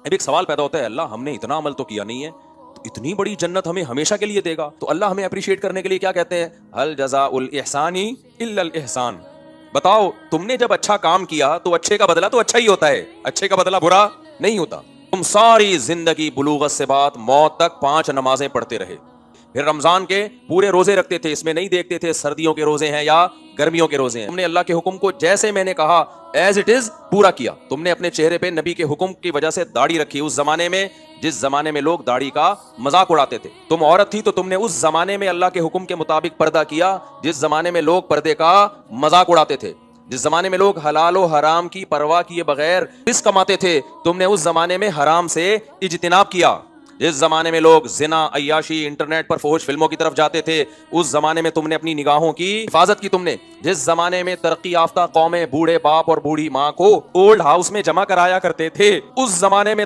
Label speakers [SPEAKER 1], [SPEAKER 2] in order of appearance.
[SPEAKER 1] اب ایک سوال پیدا ہوتا ہے، اللہ ہم نے اتنا عمل تو کیا نہیں ہے، تو اتنی بڑی جنت ہمیں ہمیشہ کے لیے دے گا؟ تو اللہ ہمیں اپریشیٹ کرنے کے لیے کیا کہتے ہیں؟ ہل جزاء الاحسان الا الاحسان۔ بتاؤ تم نے جب اچھا کام کیا تو اچھے کا بدلہ تو اچھا ہی ہوتا ہے، اچھے کا بدلہ برا نہیں ہوتا۔ تم ساری زندگی بلوغت سے بعد موت تک 5 نمازیں پڑھتے رہے، پھر رمضان کے پورے روزے رکھتے تھے، اس میں نہیں دیکھتے تھے سردیوں کے روزے ہیں یا گرمیوں کے روزے ہیں۔ تم نے اللہ کے حکم کو جیسے میں نے کہا ایز اٹ از پورا کیا۔ تم نے اپنے چہرے پہ نبی کے حکم کی وجہ سے داڑھی رکھی، اس زمانے میں جس زمانے میں لوگ داڑھی کا مذاق اڑاتے تھے۔ تم عورت تھی تو تم نے اس زمانے میں اللہ کے حکم کے مطابق پردہ کیا جس زمانے میں لوگ پردے کا مذاق اڑاتے تھے، جس زمانے میں لوگ حلال و حرام کی پرواہ کیے بغیر رزق کماتے تھے، تم نے اس زمانے میں حرام سے اجتناب کیا۔ جس زمانے میں لوگ زنا، عیاشی، انٹرنیٹ پر فحش فلموں کی طرف جاتے تھے، اس زمانے میں تم نے اپنی نگاہوں کی حفاظت کی۔ تم نے جس زمانے میں ترقی یافتہ قومیں بوڑھے باپ اور بوڑھی ماں کو اولڈ ہاؤس میں جمع کرایا کرتے تھے، اس زمانے میں